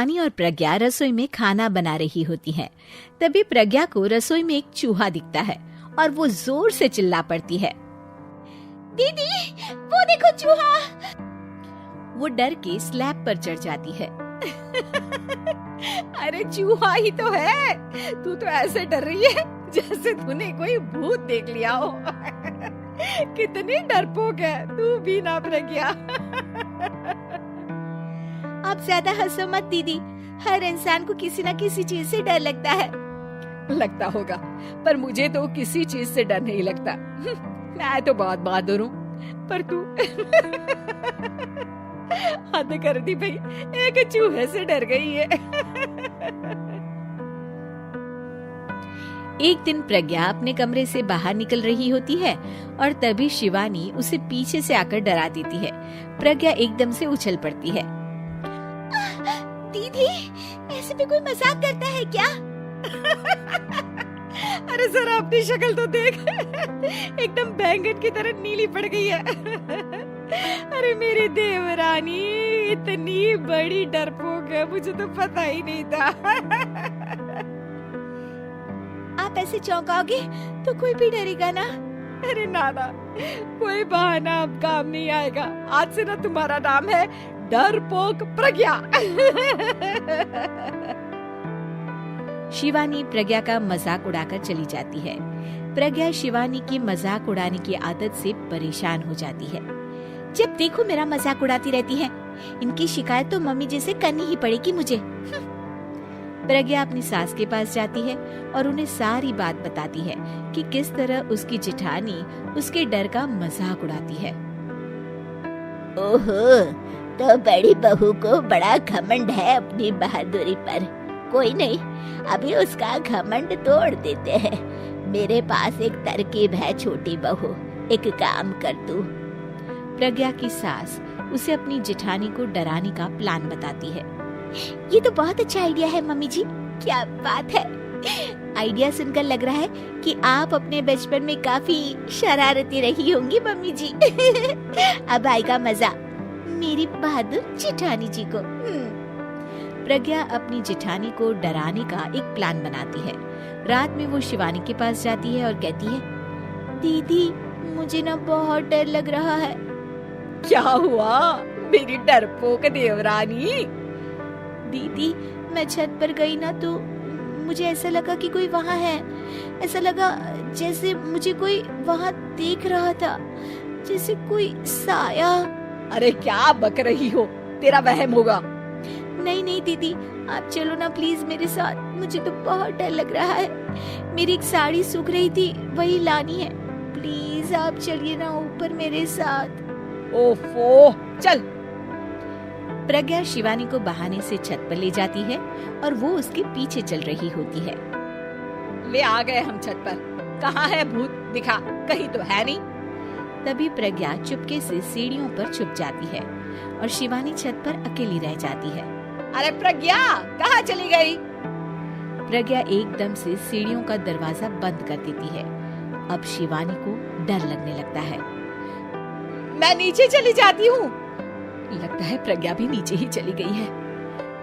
शिवानी और प्रज्ञा रसोई में खाना बना रही होती हैं। तभी प्रज्ञा को रसोई में एक चूहा दिखता है और वो जोर से चिल्ला पड़ती है, दीदी वो देखो चूहा। वो डर के स्लैब पर चढ़ जाती है। अरे चूहा ही तो है, तू तो ऐसे डर रही है जैसे तूने कोई भूत देख लिया हो। कितनी डरपोक है तू भी ना प्रज्ञा। आप ज्यादा हंसो मत दीदी, हर इंसान को किसी न किसी चीज से डर लगता है। लगता होगा, पर मुझे तो किसी चीज से डर नहीं लगता। मैं तो बहुत बहादुर हूँ, पर तू हद कर दी भाई, एक चूहे से डर गई है। एक दिन प्रज्ञा अपने कमरे से बाहर निकल रही होती है और तभी शिवानी उसे पीछे से आकर डरा देती है। प्रज्ञा एकदम से उछल पड़ती है। दीदी ऐसे भी कोई मजाक करता है क्या? अरे जरा अपनी शक्ल तो देख, एकदम बैंगन की तरह नीली पड़ गई है। अरे मेरी देवरानी इतनी बड़ी डरपोक है, मुझे तो पता ही नहीं था। आप ऐसे चौंकाओगे तो कोई भी डरेगा ना? अरे नाना, कोई बहाना अब काम नहीं आएगा। आज से ना तुम्हारा नाम है डरपोक प्रज्ञा। शिवानी प्रज्ञा का मजाक उड़ाकर चली जाती है। प्रज्ञा शिवानी की मजाक उड़ाने की आदत से परेशान हो जाती है। जब देखो मेरा मजाक उड़ाती रहती है, इनकी शिकायत तो मम्मी जी से करनी ही पड़ेगी मुझे। प्रज्ञा अपनी सास के पास जाती है और उन्हें सारी बात बताती है कि किस तरह उसकी जेठानी उसके डर का मजाक उड़ाती है। ओहो, तो बड़ी बहू को बड़ा घमंड है अपनी बहादुरी पर। कोई नहीं, अभी उसका घमंड तोड़ देते हैं। मेरे पास एक तरकीब है छोटी बहू, एक काम कर तू। प्रज्ञा की सास उसे अपनी जेठानी को डराने का प्लान बताती है। ये तो बहुत अच्छा आइडिया है मम्मी जी, क्या बात है। आइडिया सुनकर लग रहा है कि आप अपने बचपन में काफी शरारती रही होंगी मम्मी जी। अब आएगा मजा मेरी बहादुर जेठानी जी को। प्रज्ञा अपनी जेठानी को डराने का एक प्लान बनाती है। रात में वो शिवानी के पास जाती है और कहती है, दीदी मुझे ना बहुत डर लग रहा है। क्या हुआ मेरी डरपोक देवरानी? दीदी मैं छत पर गई ना तो मुझे ऐसा लगा कि कोई वहाँ है। ऐसा लगा जैसे मुझे कोई वहाँ देख रहा था, जैसे कोई साया। अरे क्या बक रही हो, तेरा वहम होगा। नहीं नहीं दीदी, आप चलो ना प्लीज मेरे साथ, मुझे तो बहुत डर लग रहा है। मेरी एक साड़ी सूख रही थी, वही लानी है। प्लीज आप चलिए ना ऊपर मेरे साथ। ओफो, चल। प्रज्ञा शिवानी को बहाने से छत पर ले जाती है और वो उसके पीछे चल रही होती है। ले आ गए हम छत पर। कहाँ है भूत, दिखा, कहीं तो है नहीं। तभी प्रज्ञा चुपके से सीढ़ियों पर छुप जाती है और शिवानी छत पर अकेली रह जाती है। अरे प्रज्ञा, कहाँ चली गई? प्रज्ञा एकदम से सीढ़ियों का दरवाजा बंद कर देती है। अब शिवानी को डर लगने लगता है। मैं नीचे चली जाती हूँ। लगता है प्रज्ञा भी नीचे ही चली गई है।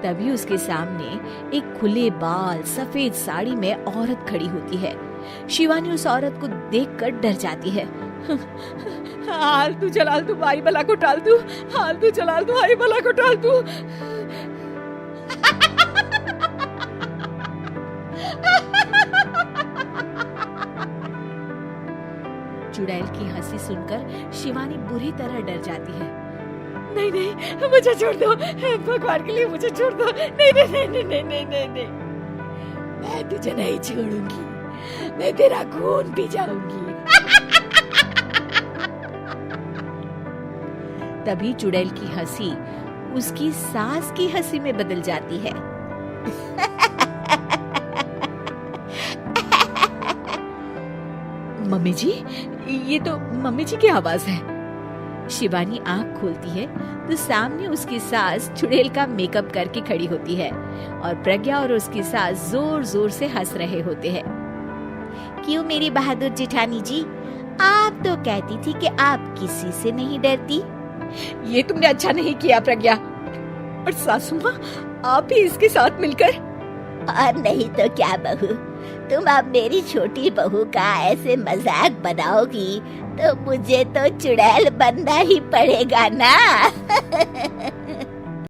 तभी उसके सामने एक खुले बाल सफेद साड़ी में औरत खड़ी होती है। शिवानी उस औरत को देखकर डर जाती है। हाल तू जलाल तू भाई भला को टाल तू, हाल तू जलाल तू भाई भला को टाल तू। चुड़ैल की हंसी सुनकर शिवानी बुरी तरह डर जाती है। नहीं नहीं, मुझे छोड़ दो, भगवान के लिए मुझे छोड़ दो। नहीं नहीं नहीं नहीं नहीं नहीं नहीं, नहीं। मैं तुझे नहीं छोड़ूंगी, मैं तेरा खून पी जाऊंगी। तभी चुड़ैल की हंसी उसकी सास की हंसी में बदल जाती है। मम्मी जी, ये तो मम्मी जी की आवाज है। शिवानी आंख खोलती है तो सामने उसकी सास चुड़ैल का मेकअप करके खड़ी होती है और प्रज्ञा और उसकी सास जोर जोर से हंस रहे होते हैं। क्यों मेरी बहादुर जेठानी जी, आप तो कहती थी कि आप किसी से नहीं डरती। ये तुमने अच्छा नहीं किया प्रज्ञा। और सासू माँ, आप भी इसके साथ मिलकर। और नहीं तो क्या बहू, तुम अब मेरी छोटी बहू का ऐसे मजाक बनाओगी तो मुझे तो चुड़ैल बनना ही पड़ेगा ना।